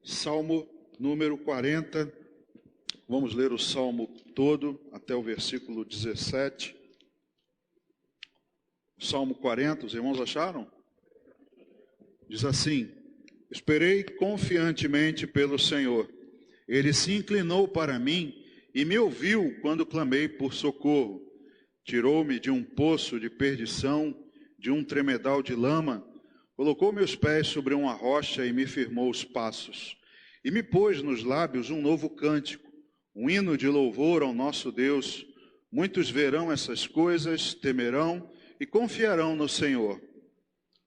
Salmo número 40, vamos ler o Salmo todo até o versículo 17. Salmo 40, os irmãos acharam? Diz assim: esperei confiantemente pelo Senhor. Ele se inclinou para mim e me ouviu quando clamei por socorro. Tirou-me de um poço de perdição, de um tremedal de lama, colocou meus pés sobre uma rocha e me firmou os passos. E me pôs nos lábios um novo cântico, um hino de louvor ao nosso Deus. Muitos verão essas coisas, temerão e confiarão no Senhor.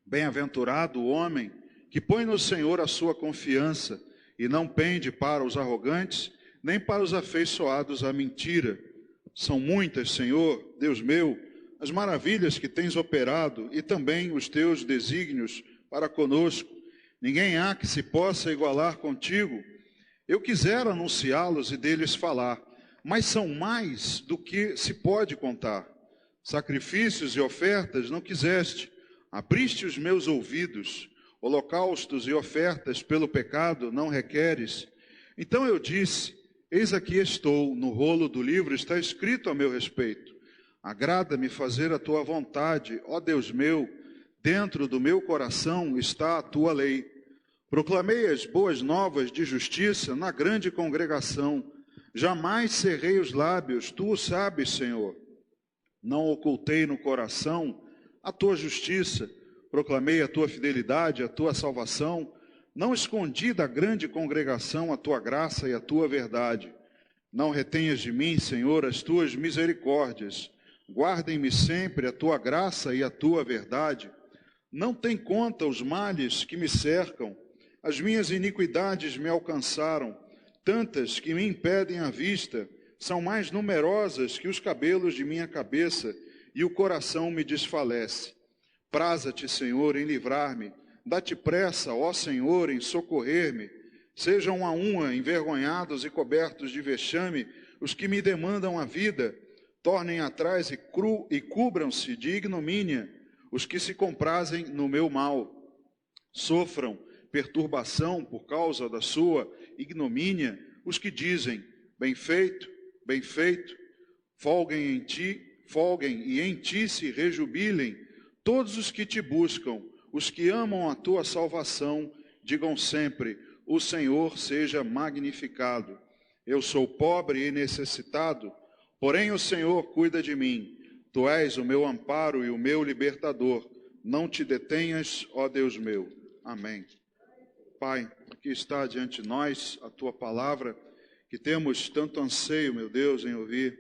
Bem-aventurado o homem que põe no Senhor a sua confiança e não pende para os arrogantes, nem para os afeiçoados à mentira. São muitas, Senhor, Deus meu, as maravilhas que tens operado e também os teus desígnios para conosco. Ninguém há que se possa igualar contigo. Eu quisera anunciá-los e deles falar, mas são mais do que se pode contar. Sacrifícios e ofertas não quiseste, abriste os meus ouvidos. Holocaustos e ofertas pelo pecado não requeres. Então eu disse: eis aqui estou, no rolo do livro está escrito a meu respeito. Agrada-me fazer a tua vontade, ó Deus meu, dentro do meu coração está a tua lei. Proclamei as boas novas de justiça na grande congregação. Jamais cerrei os lábios, tu o sabes, Senhor. Não ocultei no coração a tua justiça. Proclamei a tua fidelidade, a tua salvação. Não escondi da grande congregação a tua graça e a tua verdade. Não retenhas de mim, Senhor, as tuas misericórdias. Guardem-me sempre a tua graça e a tua verdade. Não tem conta os males que me cercam. As minhas iniquidades me alcançaram, tantas que me impedem a vista. São mais numerosas que os cabelos de minha cabeça, e o coração me desfalece. Praza-te, Senhor, em livrar-me. Dá-te pressa, ó Senhor, em socorrer-me. Sejam a uma envergonhados e cobertos de vexame os que me demandam a vida. Tornem atrás e cubram-se de ignomínia os que se comprazem no meu mal. Sofram perturbação por causa da sua ignomínia os que dizem: bem feito, bem feito. Folguem e em ti se rejubilem todos os que te buscam. Os que amam a tua salvação, digam sempre: o Senhor seja magnificado. Eu sou pobre e necessitado, porém o Senhor cuida de mim. Tu és o meu amparo e o meu libertador. Não te detenhas, ó Deus meu. Amém. Pai, aqui está diante de nós a tua palavra, que temos tanto anseio, meu Deus, em ouvir.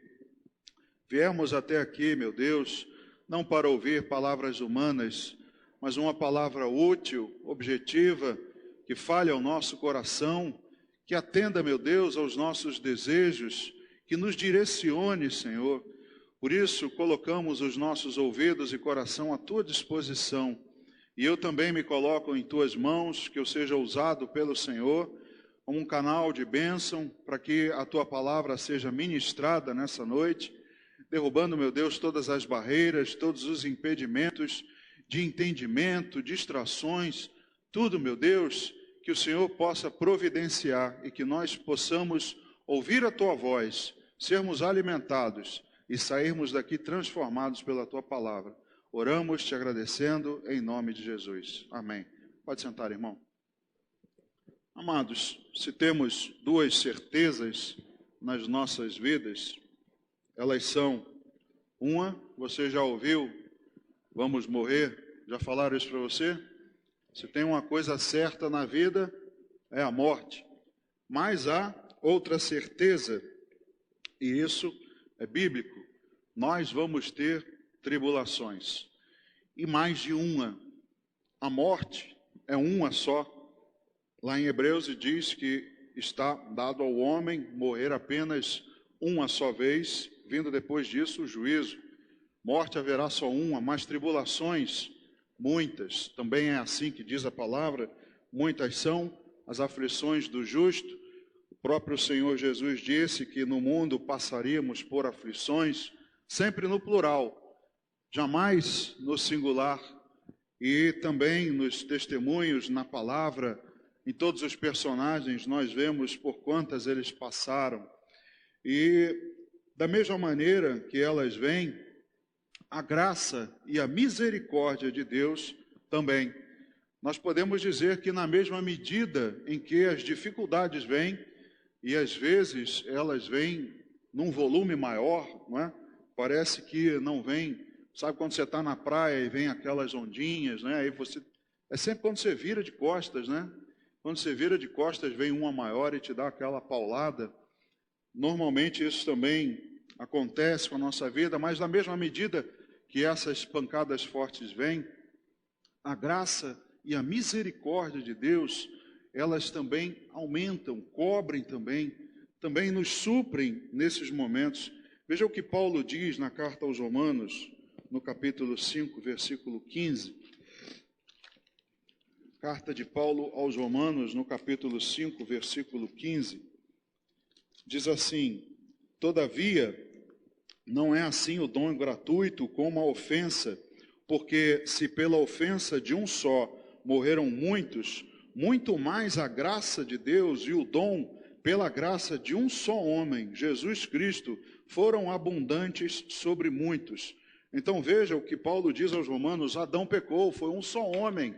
Viemos até aqui, meu Deus, não para ouvir palavras humanas, mas uma palavra útil, objetiva, que fale ao nosso coração, que atenda, meu Deus, aos nossos desejos, que nos direcione, Senhor. Por isso, colocamos os nossos ouvidos e coração à tua disposição. E eu também me coloco em tuas mãos, que eu seja usado pelo Senhor como um canal de bênção, para que a tua palavra seja ministrada nessa noite, derrubando, meu Deus, todas as barreiras, todos os impedimentos de entendimento, distrações, tudo, meu Deus, que o Senhor possa providenciar e que nós possamos ouvir a tua voz, sermos alimentados e sairmos daqui transformados pela tua palavra. Oramos te agradecendo em nome de Jesus. Amém. Pode sentar, irmão. Amados, se temos duas certezas nas nossas vidas, elas são: uma, você já ouviu, vamos morrer. Já falaram isso para você? Se tem uma coisa certa na vida, é a morte. Mas há outra certeza, e isso é bíblico: nós vamos ter tribulações. E mais de uma. A morte é uma só. Lá em Hebreus diz que está dado ao homem morrer apenas uma só vez, vindo depois disso o juízo. Morte haverá só uma, mas tribulações, muitas. Também é assim que diz a palavra: muitas são as aflições do justo. O próprio Senhor Jesus disse que no mundo passaríamos por aflições, sempre no plural, jamais no singular. E também nos testemunhos, na palavra, em todos os personagens, nós vemos por quantas eles passaram. E da mesma maneira que elas vêm, a graça e a misericórdia de Deus também. Nós podemos dizer que na mesma medida em que as dificuldades vêm, e às vezes elas vêm num volume maior, não é? Parece que não vem, sabe quando você está na praia e vem aquelas ondinhas, né? Aí você, é sempre quando você vira de costas, né? Quando você vira de costas, vem uma maior e te dá aquela paulada. Normalmente isso também acontece com a nossa vida, mas na mesma medida que essas pancadas fortes vêm, a graça e a misericórdia de Deus, elas também aumentam, cobrem também nos suprem nesses momentos. Veja o que Paulo diz na carta aos Romanos, no capítulo 5, versículo 15. Carta de Paulo aos Romanos, no capítulo 5, versículo 15, diz assim: todavia, não é assim o dom gratuito como a ofensa, porque se pela ofensa de um só morreram muitos, muito mais a graça de Deus e o dom pela graça de um só homem, Jesus Cristo, foram abundantes sobre muitos. Então veja o que Paulo diz aos Romanos: Adão pecou, foi um só homem,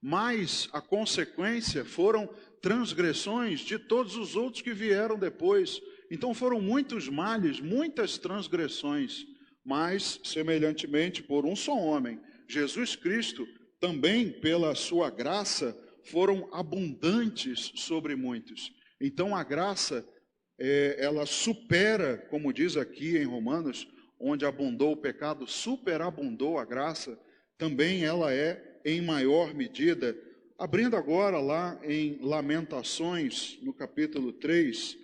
mas a consequência foram transgressões de todos os outros que vieram depois. Então foram muitos males, muitas transgressões, mas semelhantemente por um só homem, Jesus Cristo, também pela sua graça, foram abundantes sobre muitos. Então a graça, ela supera, como diz aqui em Romanos, onde abundou o pecado, superabundou a graça, também ela é em maior medida. Abrindo agora lá em Lamentações, no capítulo 3,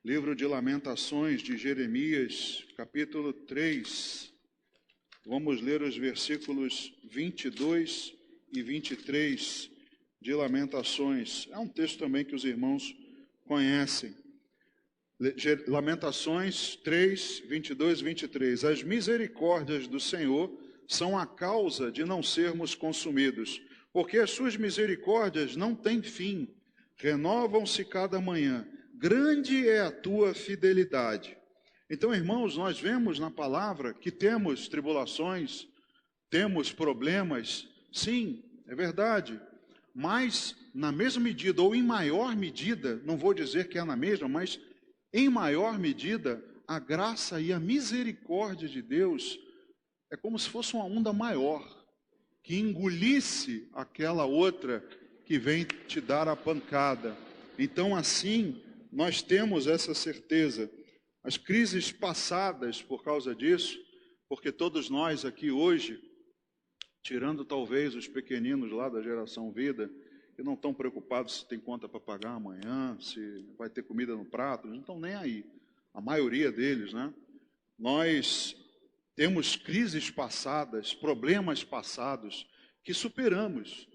livro de Lamentações de Jeremias, capítulo 3, vamos ler os versículos 22 e 23 de Lamentações. É um texto também que os irmãos conhecem. Lamentações 3, 22 e 23. As misericórdias do Senhor são a causa de não sermos consumidos, porque as suas misericórdias não têm fim, renovam-se cada manhã. Grande é a tua fidelidade. Então, irmãos, nós vemos na palavra que temos tribulações, temos problemas, sim, é verdade, mas na mesma medida, ou em maior medida, não vou dizer que é na mesma, mas em maior medida, a graça e a misericórdia de Deus é como se fosse uma onda maior, que engolisse aquela outra que vem te dar a pancada. Então, assim, nós temos essa certeza. As crises passadas por causa disso, porque todos nós aqui hoje, tirando talvez os pequeninos lá da geração Vida, que não estão preocupados se tem conta para pagar amanhã, se vai ter comida no prato, não estão nem aí. A maioria deles, né? Nós temos crises passadas, problemas passados que superamos.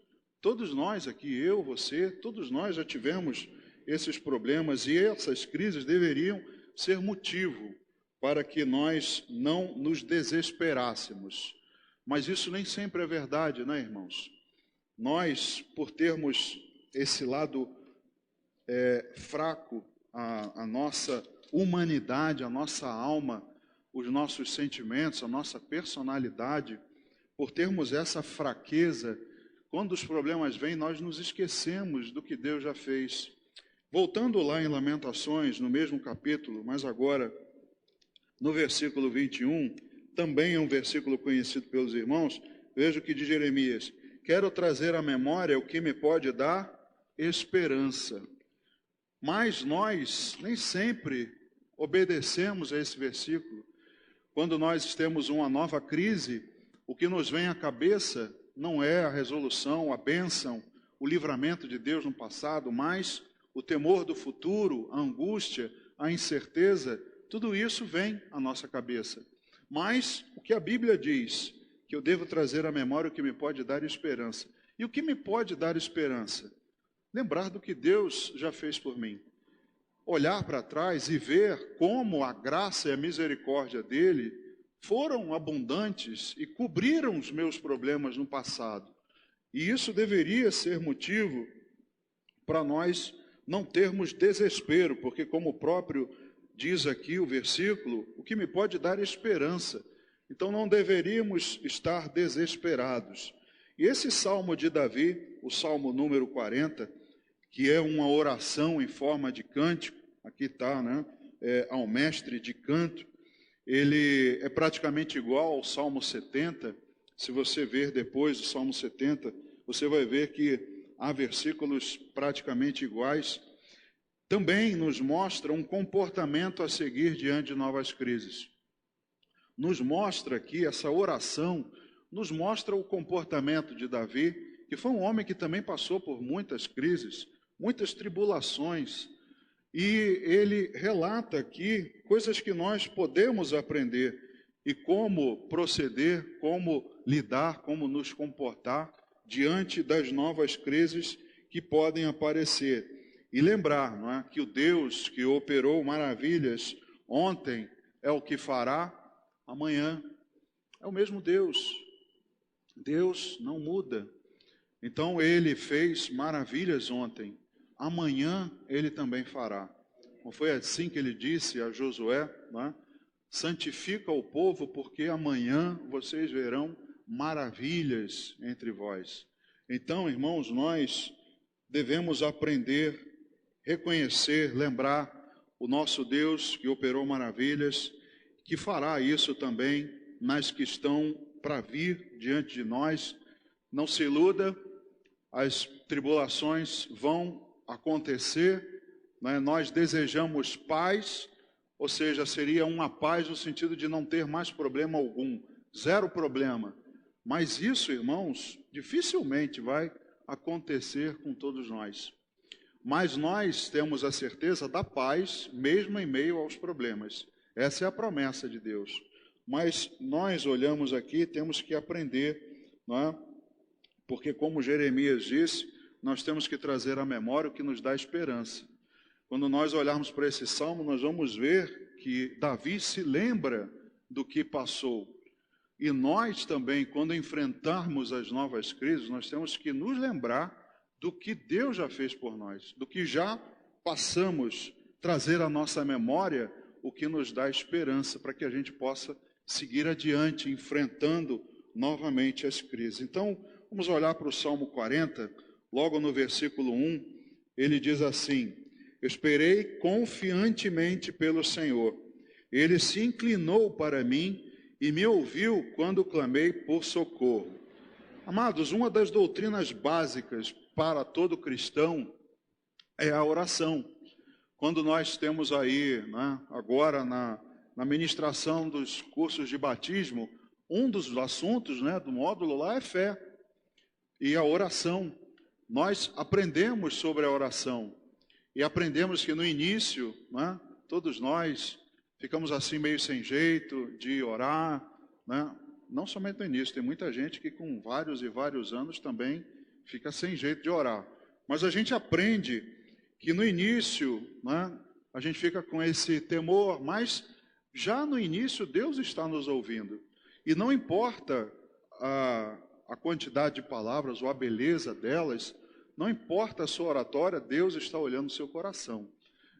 Todos nós aqui, eu, você, todos nós já tivemos esses problemas e essas crises deveriam ser motivo para que nós não nos desesperássemos. Mas isso nem sempre é verdade, né, irmãos? Nós, por termos esse lado fraco, a nossa humanidade, a nossa alma, os nossos sentimentos, a nossa personalidade, por termos essa fraqueza, quando os problemas vêm, nós nos esquecemos do que Deus já fez. Voltando lá em Lamentações, no mesmo capítulo, mas agora no versículo 21, também é um versículo conhecido pelos irmãos, veja o que diz Jeremias: quero trazer à memória o que me pode dar esperança. Mas nós nem sempre obedecemos a esse versículo. Quando nós temos uma nova crise, o que nos vem à cabeça não é a resolução, a bênção, o livramento de Deus no passado, mas o temor do futuro, a angústia, a incerteza, tudo isso vem à nossa cabeça. Mas o que a Bíblia diz, que eu devo trazer à memória o que me pode dar esperança. E o que me pode dar esperança? Lembrar do que Deus já fez por mim. Olhar para trás e ver como a graça e a misericórdia dele foram abundantes e cobriram os meus problemas no passado. E isso deveria ser motivo para nós não termos desespero, porque como o próprio diz aqui o versículo, o que me pode dar esperança. Então não deveríamos estar desesperados. E esse salmo de Davi, o salmo número 40, que é uma oração em forma de cântico, aqui está, né? Ao mestre de canto, ele é praticamente igual ao salmo 70. Se você ver depois do salmo 70, você vai ver que há versículos praticamente iguais. Também nos mostra um comportamento a seguir diante de novas crises. Nos mostra aqui, essa oração, nos mostra o comportamento de Davi, que foi um homem que também passou por muitas crises, muitas tribulações, e ele relata aqui coisas que nós podemos aprender e como proceder, como lidar, como nos comportar diante das novas crises que podem aparecer. E lembrar, não é, que o Deus que operou maravilhas ontem é o que fará amanhã. É o mesmo Deus. Deus não muda. Então ele fez maravilhas ontem. Amanhã ele também fará. Não foi assim que ele disse a Josué, não é? Santifica o povo, porque amanhã vocês verão maravilhas entre vós. Então, irmãos, nós devemos aprender, reconhecer, lembrar o nosso Deus que operou maravilhas, que fará isso também nas que estão para vir diante de nós. Não se iluda, as tribulações vão acontecer, né? Nós desejamos paz, ou seja, seria uma paz no sentido de não ter mais problema algum, zero problema. Mas isso, irmãos, dificilmente vai acontecer com todos nós. Mas nós temos a certeza da paz, mesmo em meio aos problemas. Essa é a promessa de Deus. Mas nós olhamos aqui, temos que aprender, não é? Porque como Jeremias disse, nós temos que trazer à memória o que nos dá esperança. Quando nós olharmos para esse salmo, nós vamos ver que Davi se lembra do que passou. E nós também, quando enfrentarmos as novas crises, nós temos que nos lembrar do que Deus já fez por nós, do que já passamos, trazer à nossa memória o que nos dá esperança para que a gente possa seguir adiante, enfrentando novamente as crises. Então, vamos olhar para o Salmo 40, logo no versículo 1, ele diz assim: esperei confiantemente pelo Senhor, ele se inclinou para mim e me ouviu quando clamei por socorro. Amados, uma das doutrinas básicas para todo cristão é a oração. Quando nós temos aí, né, agora na ministração dos cursos de batismo, um dos assuntos, né, do módulo lá é fé e a oração. Nós aprendemos sobre a oração e aprendemos que no início, né, todos nós ficamos assim meio sem jeito de orar, né? Não somente no início, tem muita gente que com vários e vários anos também fica sem jeito de orar. Mas a gente aprende que no início, né, a gente fica com esse temor, mas já no início Deus está nos ouvindo. E não importa a quantidade de palavras ou a beleza delas, não importa a sua oratória, Deus está olhando o seu coração.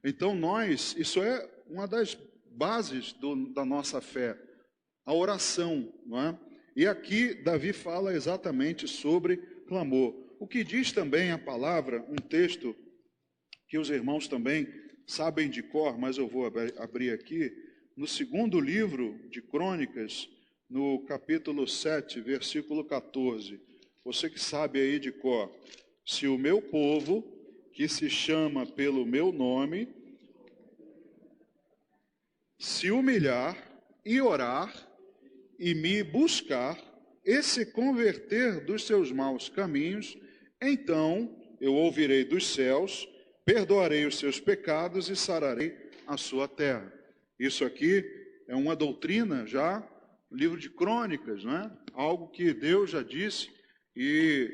Então isso é uma das bases da nossa fé, a oração, não é? E aqui Davi fala exatamente sobre clamor. O que diz também a palavra, um texto que os irmãos também sabem de cor, mas eu vou abrir aqui, no segundo livro de Crônicas, no capítulo 7, versículo 14. Você que sabe aí de cor: se o meu povo, que se chama pelo meu nome, se humilhar e orar e me buscar e se converter dos seus maus caminhos, então eu ouvirei dos céus, perdoarei os seus pecados e sararei a sua terra. Isso aqui é uma doutrina já, livro de Crônicas, né? Algo que Deus já disse e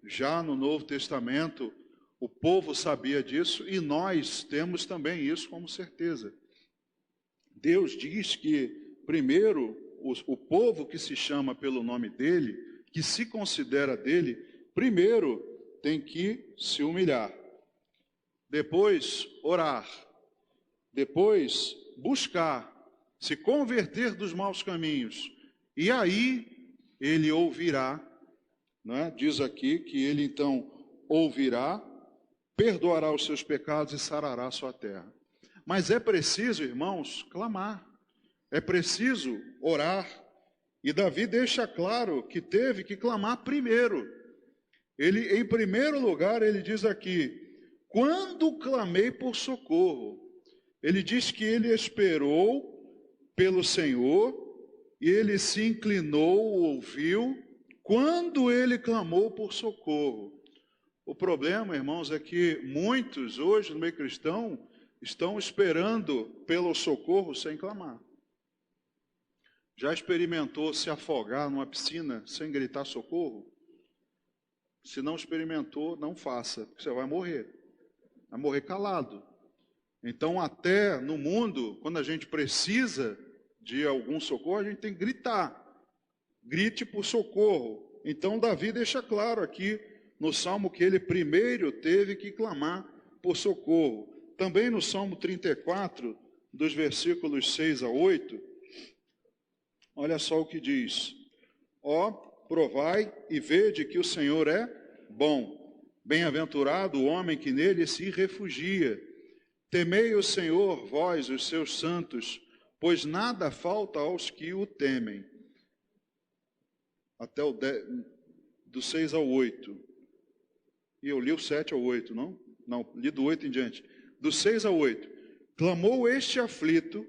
já no Novo Testamento o povo sabia disso e nós temos também isso como certeza. Deus diz que, primeiro, o povo que se chama pelo nome dele, que se considera dele, primeiro tem que se humilhar, depois orar, depois buscar se converter dos maus caminhos, e aí ele ouvirá, né? Diz aqui que ele então ouvirá, perdoará os seus pecados e sarará a sua terra. Mas é preciso, irmãos, clamar, é preciso orar, e Davi deixa claro que teve que clamar primeiro. Ele, em primeiro lugar, ele diz aqui, quando clamei por socorro, ele diz que ele esperou pelo Senhor, e ele se inclinou, ouviu, quando ele clamou por socorro. O problema, irmãos, é que muitos hoje no meio cristão estão esperando pelo socorro sem clamar. Já experimentou se afogar numa piscina sem gritar socorro? Se não experimentou, não faça, porque você vai morrer calado. Então, até no mundo, quando a gente precisa de algum socorro, a gente tem que gritar. Grite por socorro. Então, Davi deixa claro aqui no Salmo que ele primeiro teve que clamar por socorro. Também no Salmo 34, dos versículos 6 a 8, olha só o que diz. Ó, provai e vede que o Senhor é bom. Bem-aventurado o homem que nele se refugia. Temei o Senhor, vós, os seus santos, pois nada falta aos que o temem. Até do 6 ao 8. E eu li o 7 ao 8, não? Não, li do 8 em diante. Do 6 ao 8. Clamou este aflito,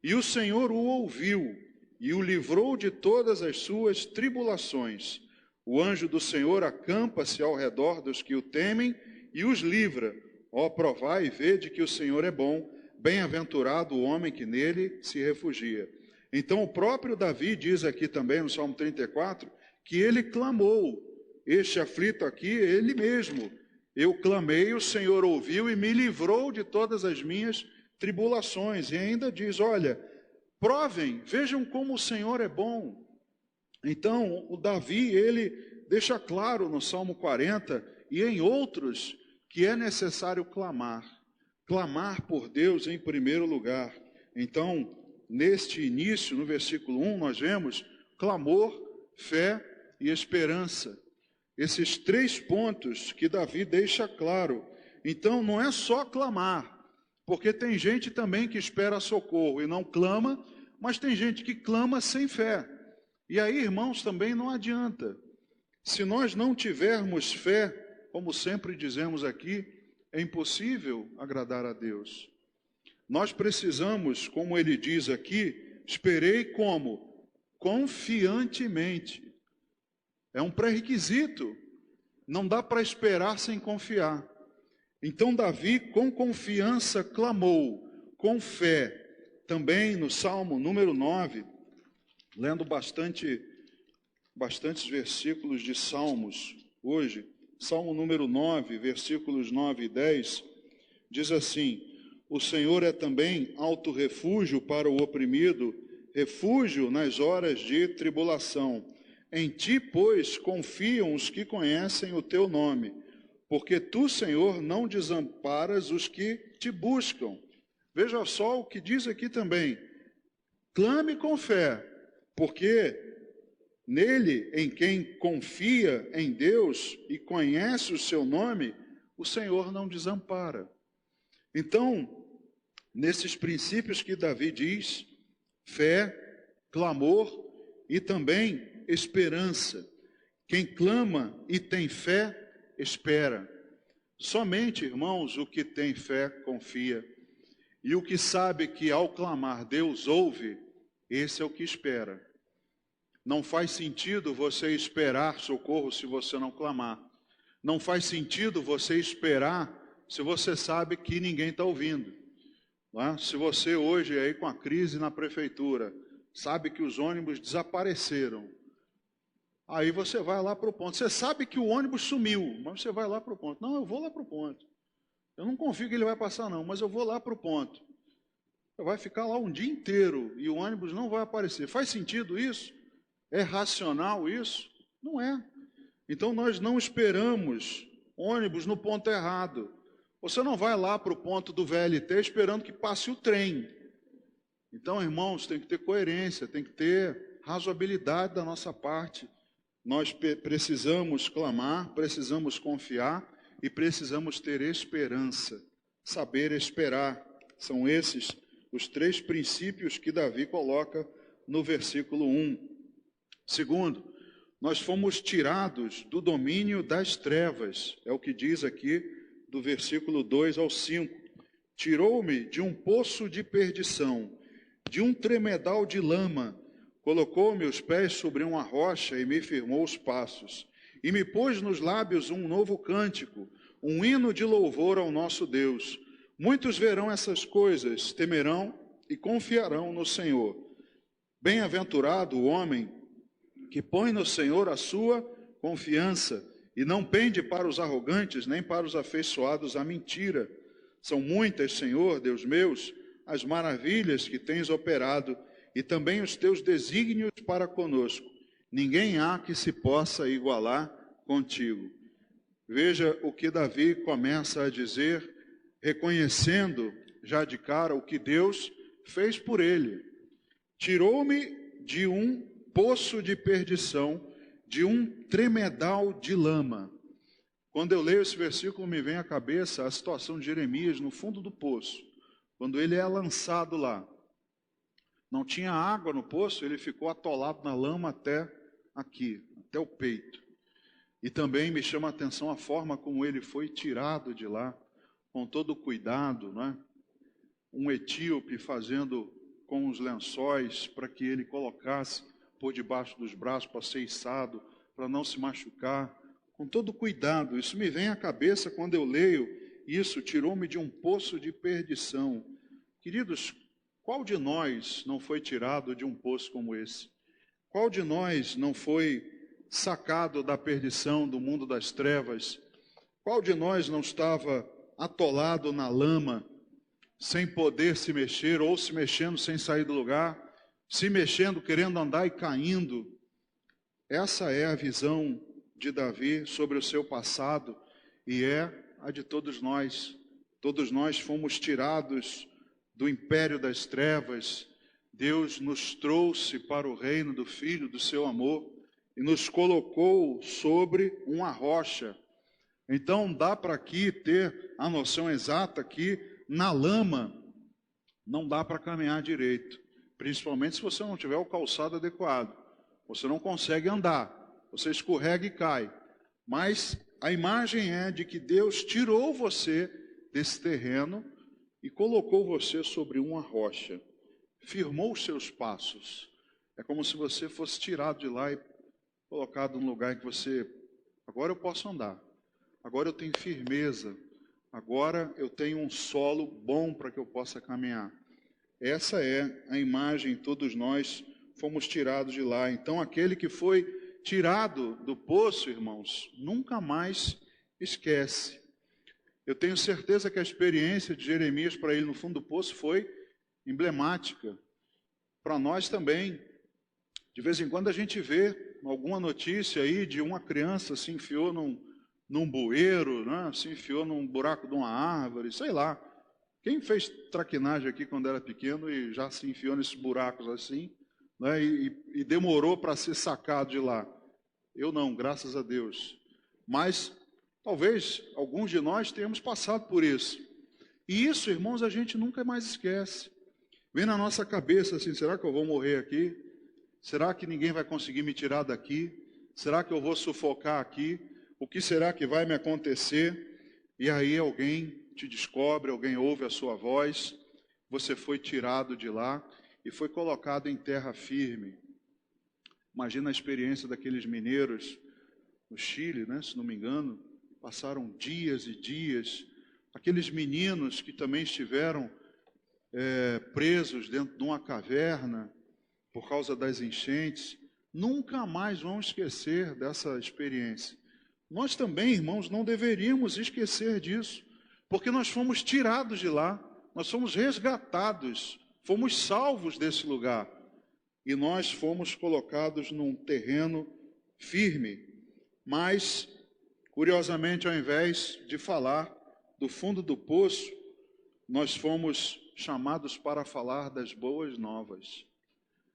e o Senhor o ouviu, e o livrou de todas as suas tribulações. O anjo do Senhor acampa-se ao redor dos que o temem, e os livra. Ó, provai e vede que o Senhor é bom, bem-aventurado o homem que nele se refugia. Então o próprio Davi diz aqui também no Salmo 34, que ele clamou, este aflito aqui, ele mesmo. Eu clamei, o Senhor ouviu e me livrou de todas as minhas tribulações. E ainda diz, olha, provem, vejam como o Senhor é bom. Então o Davi, ele deixa claro no Salmo 40 e em outros, que é necessário clamar por Deus em primeiro lugar. Então, neste início, no versículo 1, nós vemos clamor, fé e esperança. Esses três pontos que Davi deixa claro. Então, não é só clamar, porque tem gente também que espera socorro e não clama, mas tem gente que clama sem fé. E aí, irmãos, também não adianta. Se nós não tivermos fé, como sempre dizemos aqui, é impossível agradar a Deus. Nós precisamos, como ele diz aqui, esperei como? Confiantemente. É um pré-requisito. Não dá para esperar sem confiar. Então Davi, com confiança, clamou, com fé. Também no Salmo número 9, lendo bastantes versículos de Salmos hoje, Salmo número 9, versículos 9 e 10, diz assim, o Senhor é também alto refúgio para o oprimido, refúgio nas horas de tribulação. Em ti, pois, confiam os que conhecem o teu nome, porque tu, Senhor, não desamparas os que te buscam. Veja só o que diz aqui também, clame com fé, porque nele, em quem confia em Deus e conhece o seu nome, o Senhor não desampara. Então, nesses princípios que Davi diz, fé, clamor e também esperança. Quem clama e tem fé, espera. Somente, irmãos, o que tem fé, confia. E o que sabe que ao clamar Deus ouve, esse é o que espera. Não faz sentido você esperar socorro se você não clamar. Não faz sentido você esperar se você sabe que ninguém está ouvindo. Não é? Se você hoje aí com a crise na prefeitura, sabe que os ônibus desapareceram, aí você vai lá para o ponto. Você sabe que o ônibus sumiu, mas você vai lá para o ponto. Não, eu vou lá para o ponto. Eu não confio que ele vai passar não, mas eu vou lá para o ponto. Vai ficar lá um dia inteiro e o ônibus não vai aparecer. Faz sentido isso? É racional isso? Não é. Então nós não esperamos ônibus no ponto errado. Você não vai lá para o ponto do VLT esperando que passe o trem. Então, irmãos, tem que ter coerência, tem que ter razoabilidade da nossa parte. Nós precisamos clamar, precisamos confiar e precisamos ter esperança, saber esperar. São esses os 3 princípios que Davi coloca no versículo 1. Segundo, nós fomos tirados do domínio das trevas, é o que diz aqui do versículo 2 ao 5. Tirou-me de um poço de perdição, de um tremedal de lama, colocou-me os pés sobre uma rocha e me firmou os passos, e me pôs nos lábios um novo cântico, um hino de louvor ao nosso Deus. Muitos verão essas coisas, temerão e confiarão no Senhor. Bem-aventurado o homem que põe no Senhor a sua confiança e não pende para os arrogantes, nem para os afeiçoados à mentira. São muitas, Senhor, Deus meus, as maravilhas que tens operado e também os teus desígnios para conosco. Ninguém há que se possa igualar contigo. Veja o que Davi começa a dizer, reconhecendo já de cara o que Deus fez por ele. Tirou-me de um poço de perdição, de um tremedal de lama. Quando eu leio esse versículo, me vem à cabeça a situação de Jeremias no fundo do poço, quando ele é lançado lá. Não tinha água no poço, ele ficou atolado na lama até aqui, até o peito. E também me chama a atenção a forma como ele foi tirado de lá, com todo o cuidado, né? Um etíope fazendo com os lençóis para que ele colocasse por debaixo dos braços para ser içado, para não se machucar, com todo cuidado. Isso me vem à cabeça quando eu leio isso, tirou-me de um poço de perdição. Queridos, qual de nós não foi tirado de um poço como esse? Qual de nós não foi sacado da perdição, do mundo das trevas? Qual de nós não estava atolado na lama, sem poder se mexer, ou se mexendo sem sair do lugar, se mexendo, querendo andar e caindo? Essa é a visão de Davi sobre o seu passado e é a de todos nós. Todos nós fomos tirados do império das trevas. Deus nos trouxe para o reino do Filho do seu amor e nos colocou sobre uma rocha. Então dá para aqui ter a noção exata que na lama não dá para caminhar direito, principalmente se você não tiver o calçado adequado. Você não consegue andar, você escorrega e cai. Mas a imagem é de que Deus tirou você desse terreno e colocou você sobre uma rocha, firmou os seus passos. É como se você fosse tirado de lá e colocado num lugar em que você, agora eu posso andar, agora eu tenho firmeza, agora eu tenho um solo bom para que eu possa caminhar. Essa é a imagem, todos nós fomos tirados de lá. Então aquele que foi tirado do poço, irmãos, nunca mais esquece. Eu tenho certeza que a experiência de Jeremias para ele no fundo do poço foi emblemática. Para nós também. De vez em quando a gente vê alguma notícia aí de uma criança se enfiou num bueiro, né? Se enfiou num buraco de uma árvore, sei lá. Quem fez traquinagem aqui quando era pequeno e já se enfiou nesses buracos assim, né? E demorou para ser sacado de lá? Eu não, graças a Deus. Mas talvez alguns de nós tenhamos passado por isso. E isso, irmãos, a gente nunca mais esquece. Vem na nossa cabeça assim, será que eu vou morrer aqui? Será que ninguém vai conseguir me tirar daqui? Será que eu vou sufocar aqui? O que será que vai me acontecer? E aí alguém te descobre, alguém ouve a sua voz, você foi tirado de lá e foi colocado em terra firme. Imagina a experiência daqueles mineiros no Chile, né, se não me engano, passaram dias e dias. Aqueles meninos que também estiveram presos dentro de uma caverna por causa das enchentes, nunca mais vão esquecer dessa experiência. Nós também, irmãos, não deveríamos esquecer disso, porque nós fomos tirados de lá, nós fomos resgatados, fomos salvos desse lugar, e nós fomos colocados num terreno firme. Mas, curiosamente, ao invés de falar do fundo do poço, nós fomos chamados para falar das boas novas.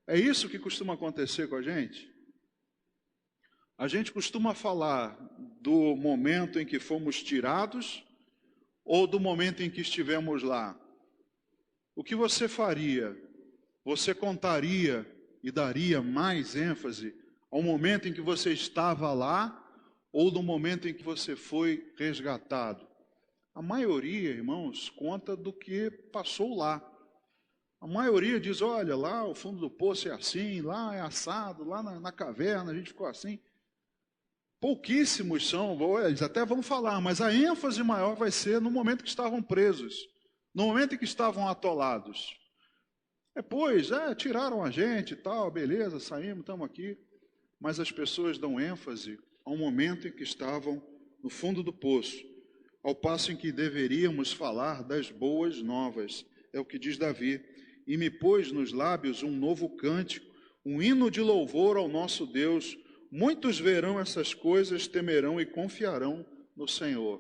É isso que costuma acontecer com a gente? A gente costuma falar do momento em que fomos tirados ou do momento em que estivemos lá? O que você faria? Você contaria e daria mais ênfase ao momento em que você estava lá ou no momento em que você foi resgatado? A maioria, irmãos, conta do que passou lá. A maioria diz, olha, lá o fundo do poço é assim, lá é assado, lá na caverna a gente ficou assim. Pouquíssimos são, eles até vão falar, mas a ênfase maior vai ser no momento que estavam presos, no momento em que estavam atolados. Depois, tiraram a gente e tal, beleza, saímos, estamos aqui. Mas as pessoas dão ênfase ao momento em que estavam no fundo do poço, ao passo em que deveríamos falar das boas novas. É o que diz Davi. E me pôs nos lábios um novo cântico, um hino de louvor ao nosso Deus. Muitos verão essas coisas, temerão e confiarão no Senhor.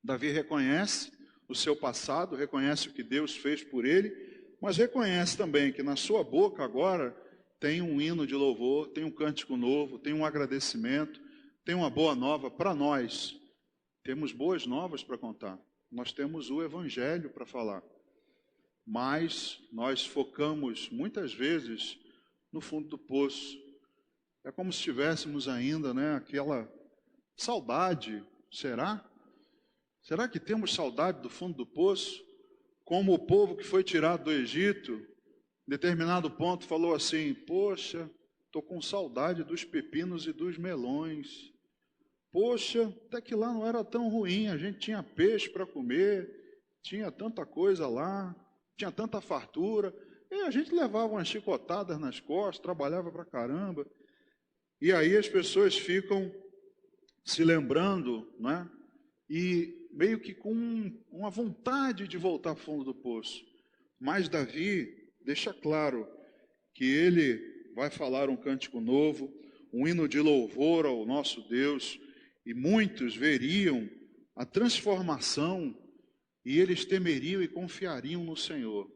Davi reconhece o seu passado, reconhece o que Deus fez por ele, mas reconhece também que na sua boca agora tem um hino de louvor, tem um cântico novo, tem um agradecimento, tem uma boa nova para nós. Temos boas novas para contar. Nós temos o Evangelho para falar. Mas nós focamos muitas vezes no fundo do poço. É como se tivéssemos ainda, aquela saudade. Será? Será que temos saudade do fundo do poço? Como o povo que foi tirado do Egito, em determinado ponto falou assim, poxa, estou com saudade dos pepinos e dos melões. Poxa, até que lá não era tão ruim, a gente tinha peixe para comer, tinha tanta coisa lá, tinha tanta fartura, e a gente levava umas chicotadas nas costas, trabalhava para caramba. E aí as pessoas ficam se lembrando, e meio que com uma vontade de voltar ao fundo do poço. Mas Davi deixa claro que ele vai falar um cântico novo, um hino de louvor ao nosso Deus, e muitos veriam a transformação e eles temeriam e confiariam no Senhor.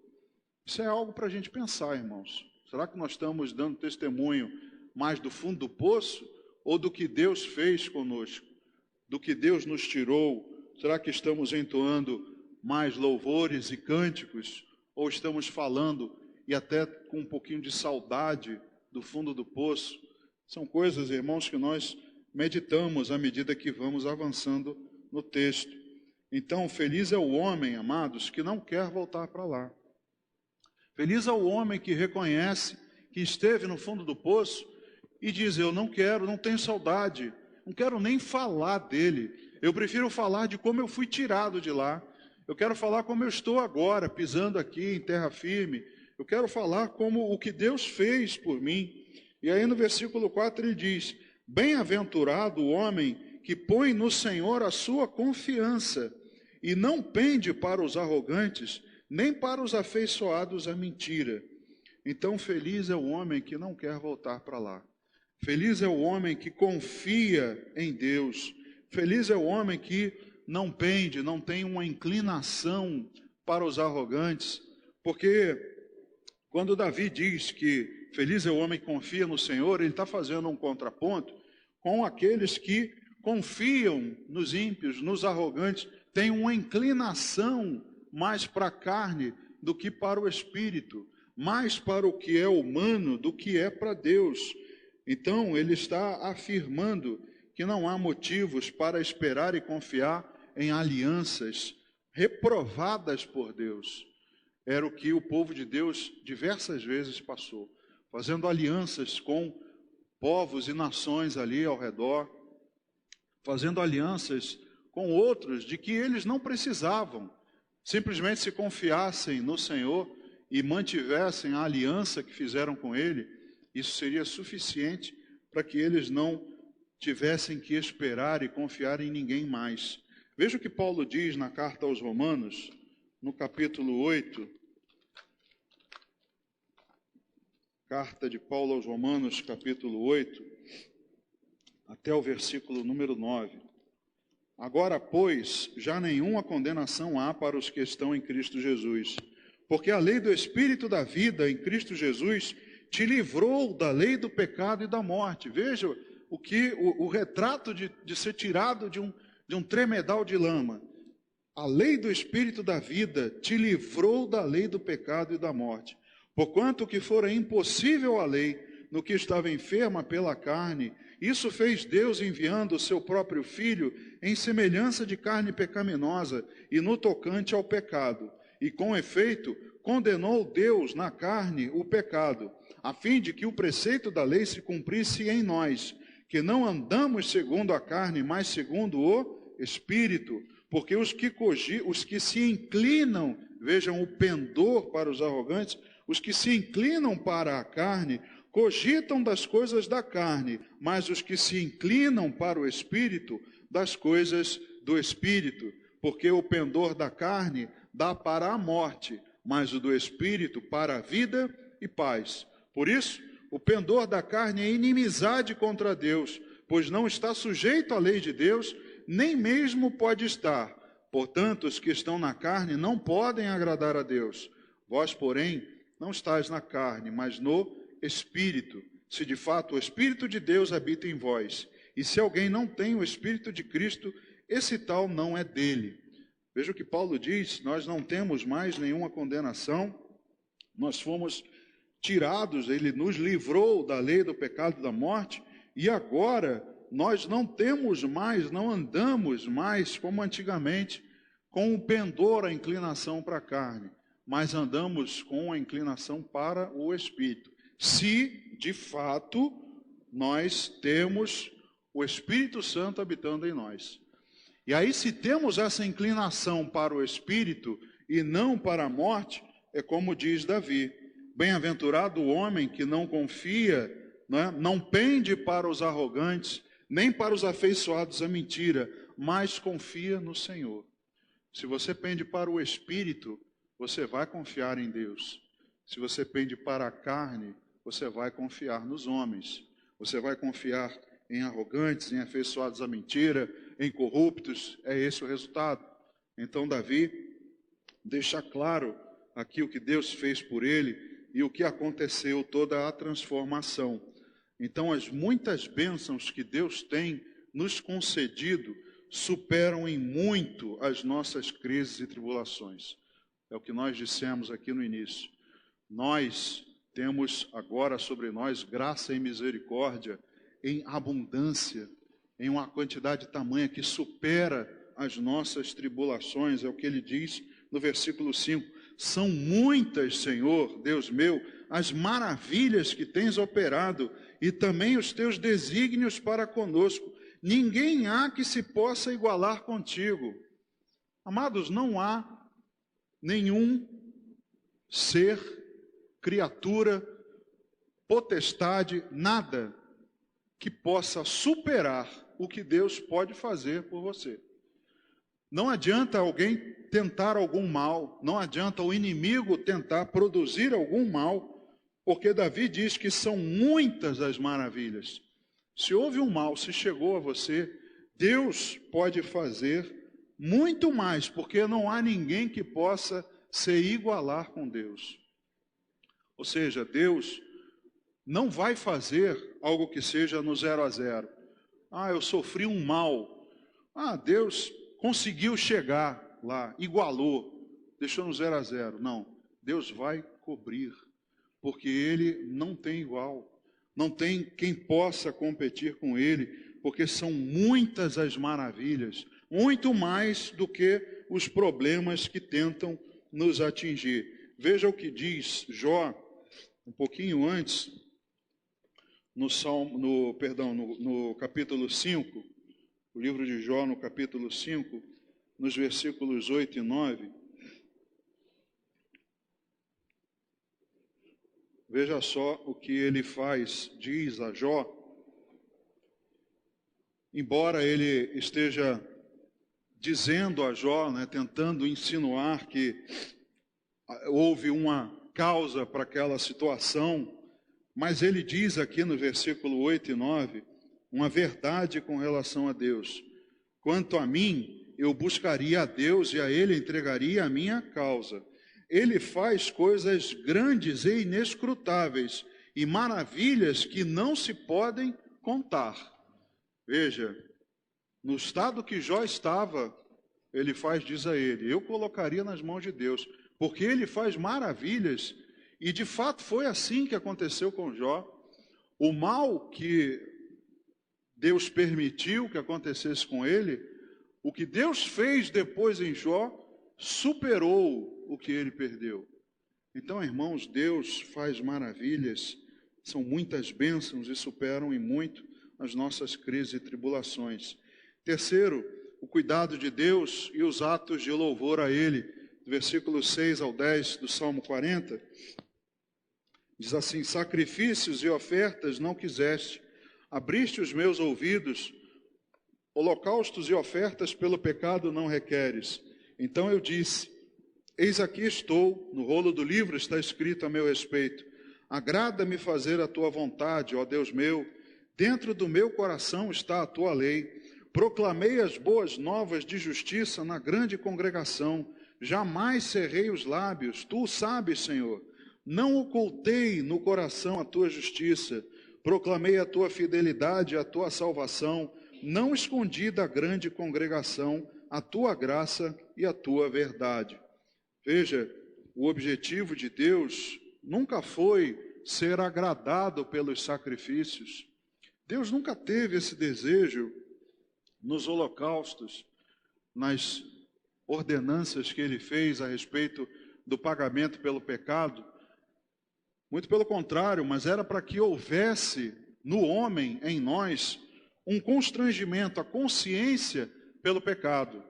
Isso é algo para a gente pensar, irmãos. Será que nós estamos dando testemunho mais do fundo do poço ou do que Deus fez conosco? Do que Deus nos tirou? Será que estamos entoando mais louvores e cânticos? Ou estamos falando e até com um pouquinho de saudade do fundo do poço? São coisas, irmãos, que nós meditamos à medida que vamos avançando no texto. Então, feliz é o homem, amados, que não quer voltar para lá. Feliz é o homem que reconhece que esteve no fundo do poço e diz, eu não quero, não tenho saudade, não quero nem falar dele. Eu prefiro falar de como eu fui tirado de lá. Eu quero falar como eu estou agora, pisando aqui em terra firme. Eu quero falar como o que Deus fez por mim. E aí no versículo 4 ele diz, bem-aventurado o homem que põe no Senhor a sua confiança e não pende para os arrogantes, nem para os afeiçoados à mentira. Então feliz é o homem que não quer voltar para lá. Feliz é o homem que confia em Deus. Feliz é o homem que não pende, não tem uma inclinação para os arrogantes. Porque quando Davi diz que feliz é o homem que confia no Senhor, ele está fazendo um contraponto com aqueles que confiam nos ímpios, nos arrogantes, têm uma inclinação mais para a carne do que para o espírito, mais para o que é humano do que é para Deus. Então, ele está afirmando que não há motivos para esperar e confiar em alianças reprovadas por Deus. Era o que o povo de Deus diversas vezes passou, fazendo alianças com povos e nações ali ao redor, fazendo alianças com outros de que eles não precisavam, simplesmente se confiassem no Senhor e mantivessem a aliança que fizeram com Ele, isso seria suficiente para que eles não tivessem que esperar e confiar em ninguém mais. Veja o que Paulo diz na carta aos Romanos, no capítulo 8, carta de Paulo aos Romanos, capítulo 8, até o versículo número 9. Agora, pois, já nenhuma condenação há para os que estão em Cristo Jesus, porque a lei do Espírito da vida em Cristo Jesus te livrou da lei do pecado e da morte. Veja o retrato de ser tirado de um tremedal de lama. A lei do Espírito da vida te livrou da lei do pecado e da morte. Porquanto o que fora impossível à lei, no que estava enferma pela carne, isso fez Deus enviando o seu próprio Filho em semelhança de carne pecaminosa e no tocante ao pecado. E com efeito, condenou Deus na carne o pecado, a fim de que o preceito da lei se cumprisse em nós, que não andamos segundo a carne, mas segundo o Espírito. Porque os que se inclinam, vejam o pendor para os arrogantes, os que se inclinam para a carne, cogitam das coisas da carne, mas os que se inclinam para o Espírito, das coisas do Espírito. Porque o pendor da carne dá para a morte, mas o do Espírito para a vida e paz. Por isso, o pendor da carne é inimizade contra Deus, pois não está sujeito à lei de Deus, nem mesmo pode estar. Portanto, os que estão na carne não podem agradar a Deus. Vós, porém, não estáis na carne, mas no Espírito, se de fato o Espírito de Deus habita em vós. E se alguém não tem o Espírito de Cristo, esse tal não é dele. Veja o que Paulo diz: nós não temos mais nenhuma condenação, nós fomos tirados, ele nos livrou da lei do pecado e da morte, e agora nós não temos mais, não andamos mais como antigamente, com o pendor, a inclinação para a carne, mas andamos com a inclinação para o Espírito. Se, de fato, nós temos o Espírito Santo habitando em nós. E aí, se temos essa inclinação para o Espírito e não para a morte, é como diz Davi: bem-aventurado o homem que não confia, não pende para os arrogantes, nem para os afeiçoados à mentira, mas confia no Senhor. Se você pende para o Espírito, você vai confiar em Deus. Se você pende para a carne, você vai confiar nos homens. Você vai confiar em arrogantes, em afeiçoados à mentira, em corruptos. É esse o resultado. Então Davi deixa claro aqui o que Deus fez por ele e o que aconteceu, toda a transformação. Então as muitas bênçãos que Deus tem nos concedido superam em muito as nossas crises e tribulações. É o que nós dissemos aqui no início. Nós temos agora sobre nós graça e misericórdia em abundância, em uma quantidade tamanha que supera as nossas tribulações. É o que ele diz no versículo 5. São muitas, Senhor, Deus meu, as maravilhas que tens operado e também os teus desígnios para conosco. Ninguém há que se possa igualar contigo. Amados, não há nenhum ser, criatura, potestade, nada que possa superar o que Deus pode fazer por você. Não adianta alguém tentar algum mal, não adianta o inimigo tentar produzir algum mal, porque Davi diz que são muitas as maravilhas. Se houve um mal, se chegou a você, Deus pode fazer muito mais, porque não há ninguém que possa se igualar com Deus. Ou seja, Deus não vai fazer algo que seja no 0 a 0. Eu sofri um mal. Deus conseguiu chegar lá, igualou, deixou no 0 a 0. Não, Deus vai cobrir, porque Ele não tem igual. Não tem quem possa competir com Ele, porque são muitas as maravilhas, muito mais do que os problemas que tentam nos atingir. Veja o que diz Jó, um pouquinho antes, no capítulo 5, o livro de Jó, no capítulo 5, nos versículos 8 e 9. Veja só o que ele faz, diz a Jó. Embora ele esteja dizendo a Jó, tentando insinuar que houve uma causa para aquela situação, mas ele diz aqui no versículo 8 e 9, uma verdade com relação a Deus. Quanto a mim, eu buscaria a Deus e a Ele entregaria a minha causa. Ele faz coisas grandes e inescrutáveis e maravilhas que não se podem contar. Veja, no estado que Jó estava, ele faz, diz a ele, eu colocaria nas mãos de Deus, porque ele faz maravilhas, e de fato foi assim que aconteceu com Jó. O mal que Deus permitiu que acontecesse com ele, o que Deus fez depois em Jó, superou o que ele perdeu. Então, irmãos, Deus faz maravilhas, são muitas bênçãos e superam em muito as nossas crises e tribulações. Terceiro, o cuidado de Deus e os atos de louvor a Ele. Do versículo 6 ao 10 do Salmo 40, diz assim: sacrifícios e ofertas não quiseste, abriste os meus ouvidos, holocaustos e ofertas pelo pecado não requeres. Então eu disse, eis aqui estou, no rolo do livro está escrito a meu respeito, agrada-me fazer a tua vontade, ó Deus meu, dentro do meu coração está a tua lei, proclamei as boas novas de justiça na grande congregação, jamais cerrei os lábios, tu o sabes, Senhor, não ocultei no coração a tua justiça, proclamei a tua fidelidade e a tua salvação, não escondi da grande congregação a tua graça e a tua verdade. Veja, o objetivo de Deus nunca foi ser agradado pelos sacrifícios. Deus nunca teve esse desejo nos holocaustos, nas ordenanças que ele fez a respeito do pagamento pelo pecado. Muito pelo contrário, mas era para que houvesse no homem, em nós, um constrangimento, a consciência pelo pecado.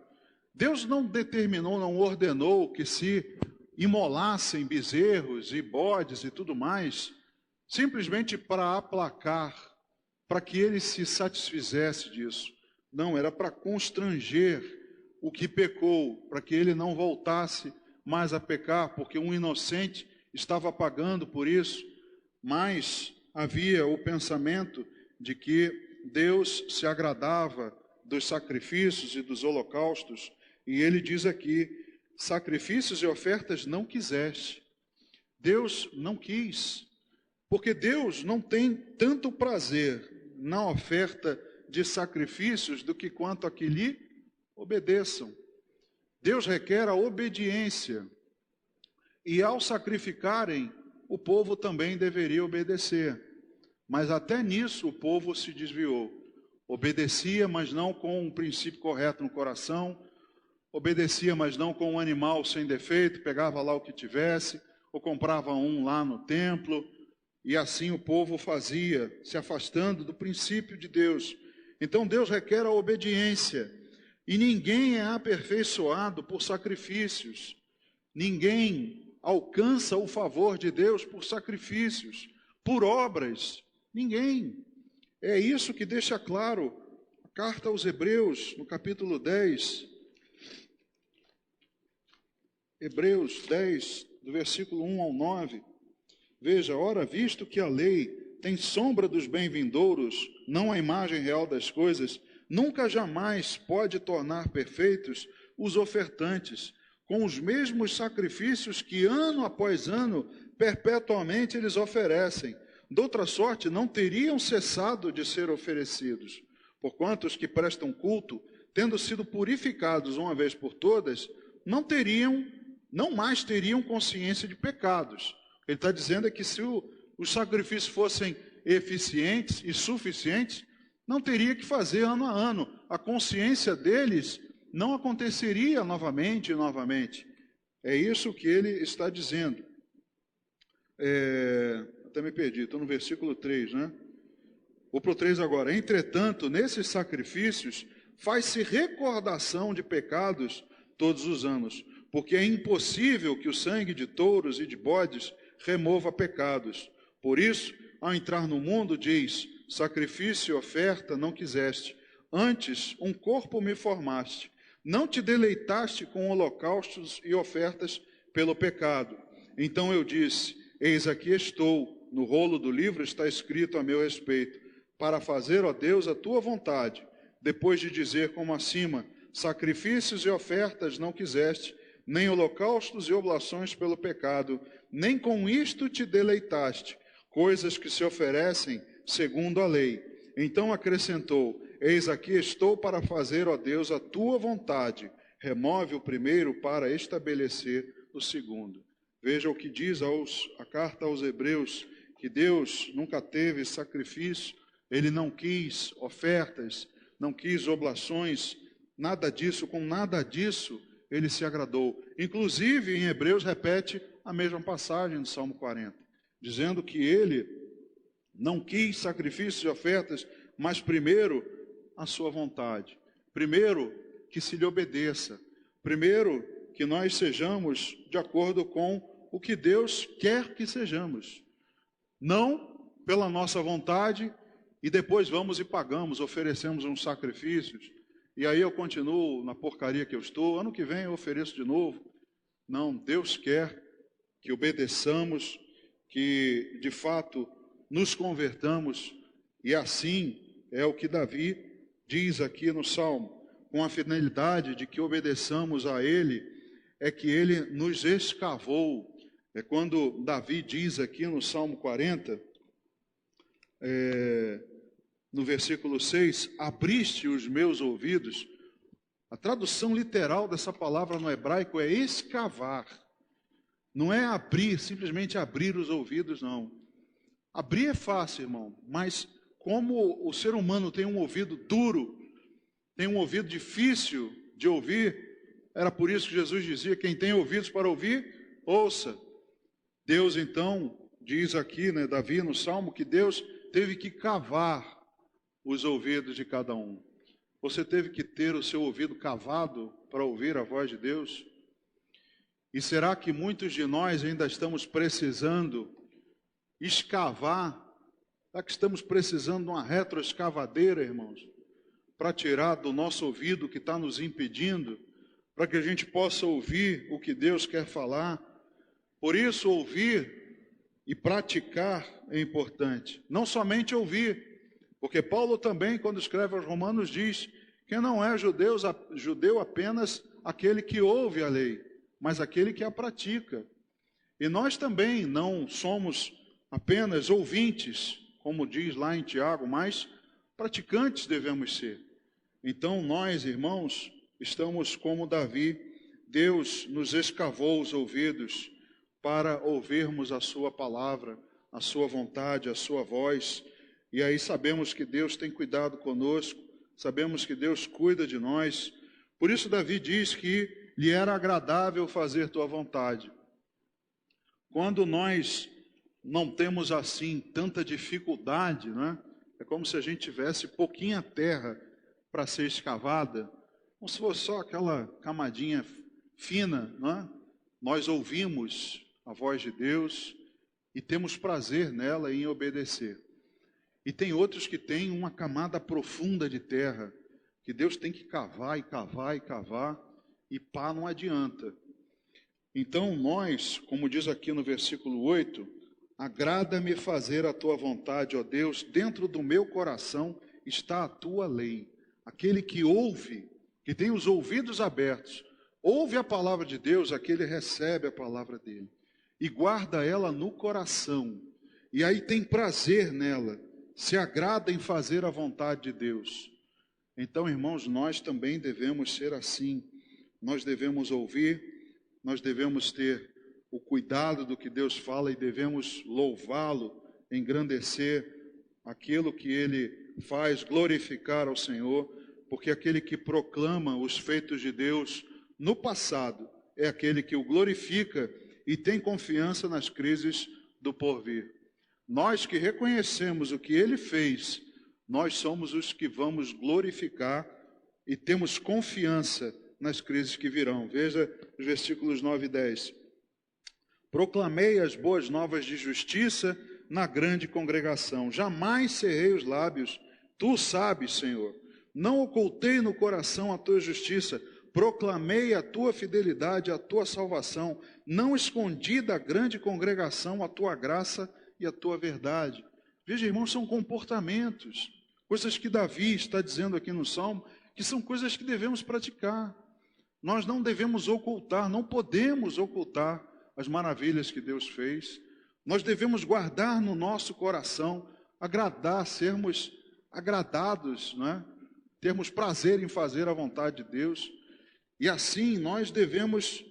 Deus não determinou, não ordenou que se imolassem bezerros e bodes e tudo mais, simplesmente para aplacar, para que ele se satisfizesse disso. Não, era para constranger o que pecou, para que ele não voltasse mais a pecar, porque um inocente estava pagando por isso, mas havia o pensamento de que Deus se agradava dos sacrifícios e dos holocaustos, e ele diz aqui, sacrifícios e ofertas não quiseste. Deus não quis, porque Deus não tem tanto prazer na oferta de sacrifícios do que quanto a que lhe obedeçam. Deus requer a obediência, e ao sacrificarem, o povo também deveria obedecer. Mas até nisso o povo se desviou. Obedecia, mas não com um princípio correto no coração. Obedecia, mas não com um animal sem defeito. Pegava lá o que tivesse, ou comprava um lá no templo. E assim o povo fazia, se afastando do princípio de Deus. Então Deus requer a obediência. E ninguém é aperfeiçoado por sacrifícios. Ninguém alcança o favor de Deus por sacrifícios, por obras. Ninguém. É isso que deixa claro a carta aos Hebreus, no capítulo 10. Hebreus 10, do versículo 1 ao 9. Veja, ora, visto que a lei tem sombra dos bem-vindouros, não a imagem real das coisas, nunca jamais pode tornar perfeitos os ofertantes, com os mesmos sacrifícios que ano após ano, perpetuamente eles oferecem. De outra sorte, não teriam cessado de ser oferecidos, porquanto os que prestam culto, tendo sido purificados uma vez por todas, não mais teriam consciência de pecados. Ele está dizendo que se os sacrifícios fossem eficientes e suficientes, não teria que fazer ano a ano. A consciência deles não aconteceria novamente e novamente. É isso que ele está dizendo. Até me perdi, estou no versículo 3, né? Vou para o 3 agora. Entretanto, nesses sacrifícios, faz-se recordação de pecados todos os anos, porque é impossível que o sangue de touros e de bodes remova pecados. Por isso, ao entrar no mundo, diz, sacrifício e oferta não quiseste, antes um corpo me formaste. Não te deleitaste com holocaustos e ofertas pelo pecado. Então eu disse, eis aqui estou, no rolo do livro está escrito a meu respeito. para fazer, ó Deus, a tua vontade, depois de dizer como acima, sacrifícios e ofertas não quiseste, nem holocaustos e oblações pelo pecado, nem com isto te deleitaste, coisas que se oferecem segundo a lei. Então acrescentou, eis aqui estou para fazer, ó Deus, a tua vontade. Remove o primeiro para estabelecer o segundo. Veja o que diz a carta aos Hebreus, que Deus nunca teve sacrifício, Ele não quis ofertas, não quis oblações, nada disso, com nada disso Ele se agradou. Inclusive em Hebreus repete a mesma passagem do Salmo 40, dizendo que Ele não quis sacrifícios e ofertas, mas primeiro a sua vontade. Primeiro que se lhe obedeça. Primeiro que nós sejamos de acordo com o que Deus quer que sejamos. Não pela nossa vontade e depois vamos e pagamos, oferecemos uns sacrifícios. E aí eu continuo na porcaria que eu estou, ano que vem eu ofereço de novo. Não, Deus quer que obedeçamos, que de fato nos convertamos, e assim é o que Davi diz aqui no Salmo, com a finalidade de que obedeçamos a Ele, é que Ele nos escavou. É quando Davi diz aqui no Salmo 40, no versículo 6, abriste os meus ouvidos. A tradução literal dessa palavra no hebraico é escavar. Não é abrir, simplesmente abrir os ouvidos, não. Abrir é fácil, irmão, mas como o ser humano tem um ouvido duro, tem um ouvido difícil de ouvir, era por isso que Jesus dizia, quem tem ouvidos para ouvir, ouça. Deus então, diz aqui, Davi no Salmo, que Deus teve que cavar os ouvidos de cada um. Você teve que ter o seu ouvido cavado para ouvir a voz de Deus? E será que muitos de nós ainda estamos precisando escavar? Será que estamos precisando de uma retroescavadeira, irmãos? Para tirar do nosso ouvido o que está nos impedindo, para que a gente possa ouvir o que Deus quer falar. Por isso, ouvir e praticar é importante. Não somente ouvir, porque Paulo também, quando escreve aos Romanos, diz que não é judeu apenas aquele que ouve a lei, mas aquele que a pratica. E nós também não somos apenas ouvintes, como diz lá em Tiago, mas praticantes devemos ser. Então nós, irmãos, estamos como Davi. Deus nos escavou os ouvidos para ouvirmos a sua palavra, a sua vontade, a sua voz. E aí sabemos que Deus tem cuidado conosco, sabemos que Deus cuida de nós. Por isso Davi diz que lhe era agradável fazer tua vontade. Quando nós não temos assim tanta dificuldade, né? É como se a gente tivesse pouquinha terra para ser escavada, como se fosse só aquela camadinha fina, né? Nós ouvimos a voz de Deus e temos prazer nela em obedecer. E tem outros que têm uma camada profunda de terra, que Deus tem que cavar e cavar e cavar, e pá, não adianta. Então nós, como diz aqui no versículo 8, agrada-me fazer a tua vontade, ó Deus, dentro do meu coração está a tua lei. Aquele que ouve, que tem os ouvidos abertos, ouve a palavra de Deus, aquele recebe a palavra dele, e guarda ela no coração, e aí tem prazer nela, se agrada em fazer a vontade de Deus. Então, irmãos, nós também devemos ser assim. Nós devemos ouvir, nós devemos ter o cuidado do que Deus fala e devemos louvá-lo, engrandecer aquilo que Ele faz, glorificar ao Senhor, porque aquele que proclama os feitos de Deus no passado é aquele que o glorifica e tem confiança nas crises do porvir. Nós que reconhecemos o que Ele fez, nós somos os que vamos glorificar e temos confiança nas crises que virão. Veja os versículos 9 e 10. Proclamei as boas novas de justiça na grande congregação. Jamais cerrei os lábios. Tu sabes, Senhor. Não ocultei no coração a tua justiça. Proclamei a tua fidelidade, a tua salvação. Não escondi da grande congregação a tua graça e a tua verdade. Veja, irmãos, são comportamentos, coisas que Davi está dizendo aqui no Salmo, que são coisas que devemos praticar. Nós não devemos ocultar, não podemos ocultar as maravilhas que Deus fez. Nós devemos guardar no nosso coração, agradar, sermos agradados, né? Termos prazer em fazer a vontade de Deus. E assim nós devemos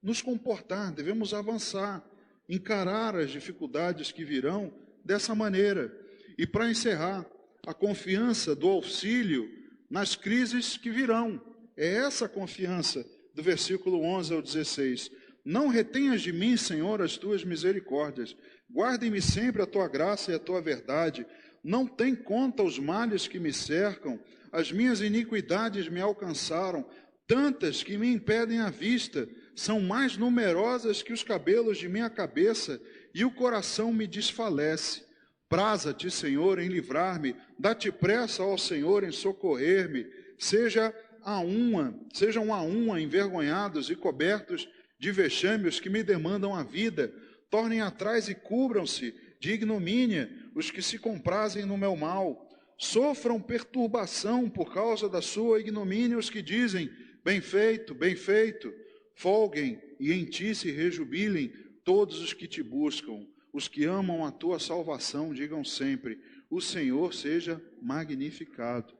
nos comportar, devemos avançar, encarar as dificuldades que virão dessa maneira. E para encerrar, a confiança do auxílio nas crises que virão. É essa confiança do versículo 11 ao 16. Não retenhas de mim, Senhor, as tuas misericórdias. Guarde-me sempre a tua graça e a tua verdade. Não tem conta os males que me cercam. As minhas iniquidades me alcançaram, tantas que me impedem a vista. São mais numerosas que os cabelos de minha cabeça, e o coração me desfalece. Praza-te, Senhor, em livrar-me. Dá-te pressa ao Senhor em socorrer-me. Sejam a uma envergonhados e cobertos de vexame os que me demandam a vida. Tornem atrás e cubram-se de ignomínia os que se comprazem no meu mal. Sofram perturbação por causa da sua ignomínia os que dizem, bem feito, bem feito. Folguem e em ti se rejubilem todos os que te buscam. Os que amam a tua salvação digam sempre, o Senhor seja magnificado.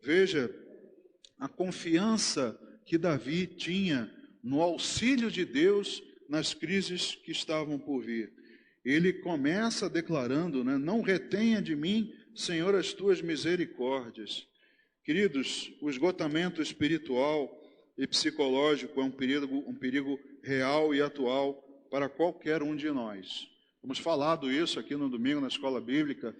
Veja a confiança que Davi tinha no auxílio de Deus nas crises que estavam por vir. Ele começa declarando, né, não retenha de mim, Senhor, as tuas misericórdias. Queridos, o esgotamento espiritual e psicológico é um perigo real e atual para qualquer um de nós. Temos falado isso aqui no domingo na escola bíblica,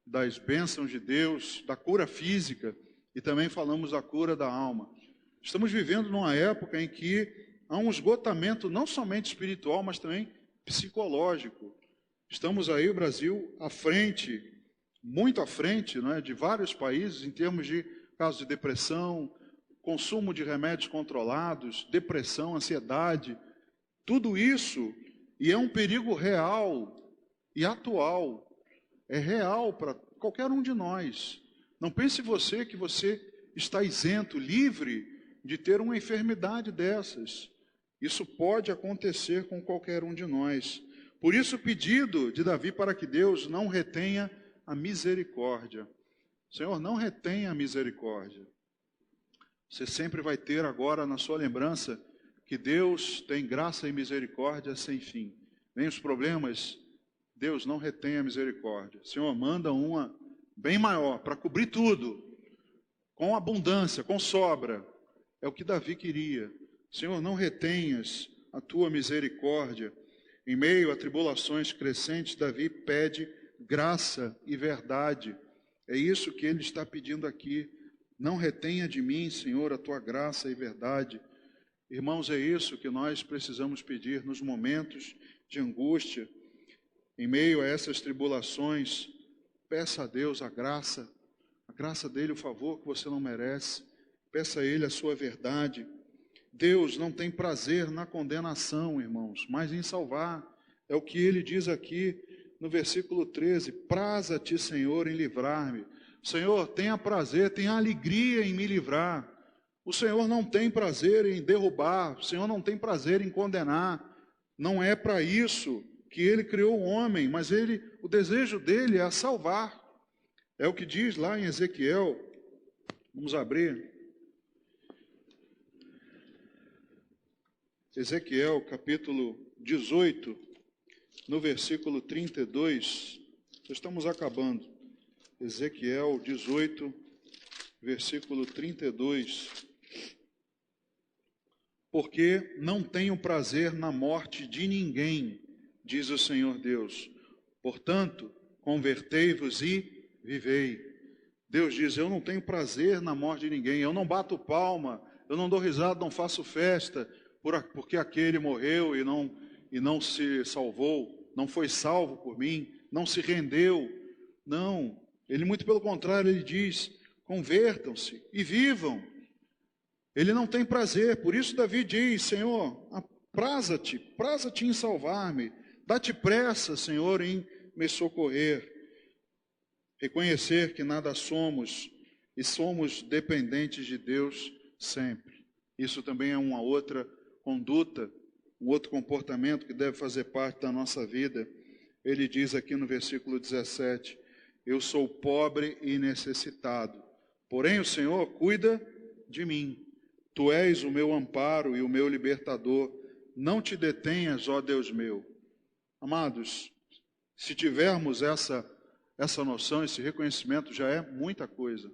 das bênçãos de Deus, da cura física, e também falamos da cura da alma. Estamos vivendo numa época em que há um esgotamento não somente espiritual, mas também psicológico. Estamos aí, o Brasil, à frente, muito à frente, não é, de vários países em termos de casos de depressão, consumo de remédios controlados, depressão, ansiedade, tudo isso, e é um perigo real e atual, é real para qualquer um de nós. Não pense você que você está isento, livre de ter uma enfermidade dessas. Isso pode acontecer com qualquer um de nós. Por isso o pedido de Davi para que Deus não retenha a misericórdia. Senhor, não retenha a misericórdia. Você sempre vai ter agora na sua lembrança que Deus tem graça e misericórdia sem fim. Vem os problemas, Deus não retém a misericórdia. Senhor, manda uma bem maior para cobrir tudo, com abundância, com sobra. É o que Davi queria. Senhor, não retenhas a tua misericórdia. Em meio a tribulações crescentes, Davi pede graça e verdade. É isso que ele está pedindo aqui. Não retenha de mim, Senhor, a tua graça e verdade. Irmãos, é isso que nós precisamos pedir nos momentos de angústia. Em meio a essas tribulações, peça a Deus a graça dele, o favor que você não merece. Peça a Ele a sua verdade. Deus não tem prazer na condenação, irmãos, mas em salvar. É o que Ele diz aqui no versículo 13. Praza-te, Senhor, em livrar-me. Senhor, tenha prazer, tenha alegria em me livrar. O Senhor não tem prazer em derrubar, o Senhor não tem prazer em condenar. Não é para isso que Ele criou o homem, mas o desejo dele é salvar. É o que diz lá em Ezequiel. Vamos abrir. Ezequiel, capítulo 18, no versículo 32. Estamos acabando. Ezequiel 18, versículo 32. Porque não tenho prazer na morte de ninguém, diz o Senhor Deus. Portanto, convertei-vos e vivei. Deus diz, eu não tenho prazer na morte de ninguém, eu não bato palma, eu não dou risada, não faço festa, porque aquele morreu e não se salvou, não foi salvo por mim, não se rendeu. Não, ele muito pelo contrário, ele diz, convertam-se e vivam. Ele não tem prazer, por isso Davi diz, Senhor, praza-te em salvar-me, dá-te pressa, Senhor, em me socorrer. reconhecer que nada somos e somos dependentes de Deus sempre. Isso também é uma outra conduta, um outro comportamento que deve fazer parte da nossa vida. Ele diz aqui no versículo 17, eu sou pobre e necessitado, porém o Senhor cuida de mim. Tu és o meu amparo e o meu libertador. Não te detenhas, ó Deus meu. Amados, se tivermos essa noção, esse reconhecimento, já é muita coisa.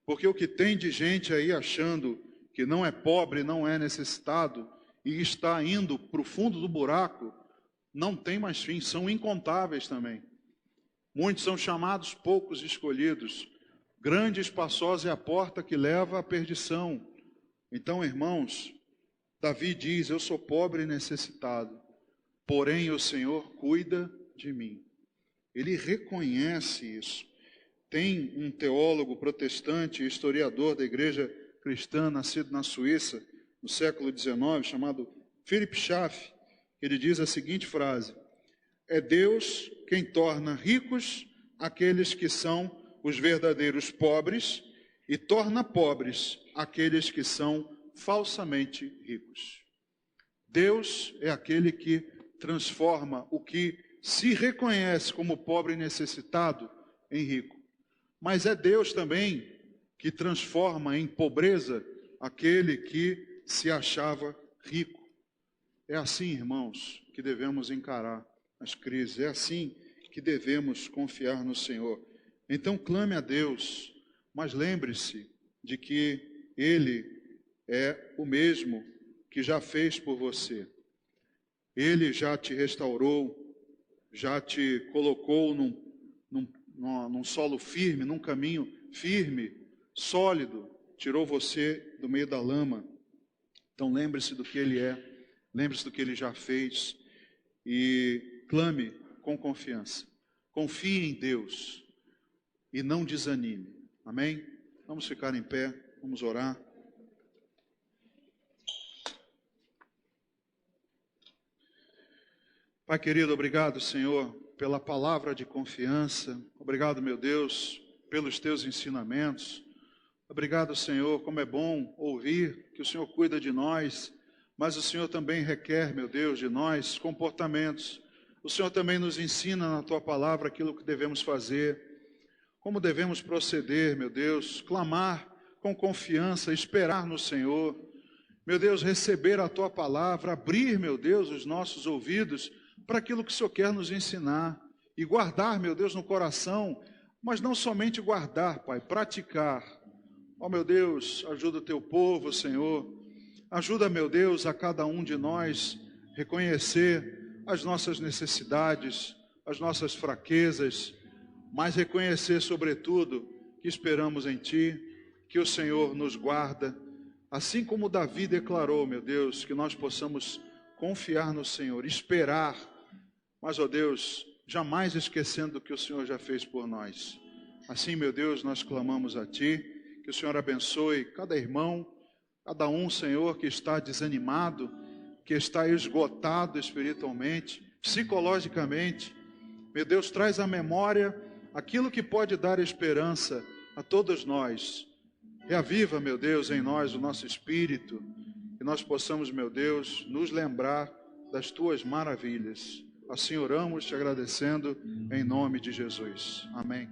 Porque o que tem de gente aí achando que não é pobre, não é necessitado, e está indo para o fundo do buraco, não tem mais fim, são incontáveis também. Muitos são chamados, poucos escolhidos. Grande e espaçosa é a porta que leva à perdição. Então, irmãos, Davi diz, eu sou pobre e necessitado, porém o Senhor cuida de mim. Ele reconhece isso. Tem um teólogo protestante, historiador da igreja cristã, nascido na Suíça, no século XIX, chamado Philip Schaff. Ele diz a seguinte frase, é Deus quem torna ricos aqueles que são os verdadeiros pobres e torna pobres aqueles que são falsamente ricos. Deus é aquele que transforma o que se reconhece como pobre e necessitado em rico. Mas é Deus também que transforma em pobreza aquele que se achava rico. É assim, irmãos, que devemos encarar as crises. É assim que devemos confiar no Senhor. Então clame a Deus, mas lembre-se de que Ele é o mesmo que já fez por você. Ele já te restaurou, já te colocou num solo firme, num caminho firme, sólido, tirou você do meio da lama. Então lembre-se do que Ele é, lembre-se do que Ele já fez e clame com confiança. Confie em Deus e não desanime. Amém? Vamos ficar em pé, vamos orar. Pai querido, obrigado, Senhor, pela palavra de confiança. Obrigado, meu Deus, pelos teus ensinamentos. Obrigado, Senhor, como é bom ouvir que o Senhor cuida de nós, mas o Senhor também requer, meu Deus, de nós comportamentos. O Senhor também nos ensina na tua palavra aquilo que devemos fazer, como devemos proceder, meu Deus, clamar com confiança, esperar no Senhor. Meu Deus, receber a tua palavra, abrir, meu Deus, os nossos ouvidos para aquilo que o Senhor quer nos ensinar e guardar, meu Deus, no coração, mas não somente guardar, Pai, praticar. Ó, meu Deus, ajuda o teu povo, Senhor. Ajuda, meu Deus, a cada um de nós reconhecer as nossas necessidades, as nossas fraquezas, mas reconhecer, sobretudo, que esperamos em Ti, que o Senhor nos guarda, assim como Davi declarou, meu Deus, que nós possamos confiar no Senhor, esperar, mas, ó Deus, jamais esquecendo o que o Senhor já fez por nós. Assim, meu Deus, nós clamamos a Ti, que o Senhor abençoe cada irmão, cada um, Senhor, que está desanimado, que está esgotado espiritualmente, psicologicamente. Meu Deus, traz à memória aquilo que pode dar esperança a todos nós. Reaviva, meu Deus, em nós o nosso espírito, que nós possamos, meu Deus, nos lembrar das Tuas maravilhas. Assim oramos, te agradecendo, em nome de Jesus. Amém.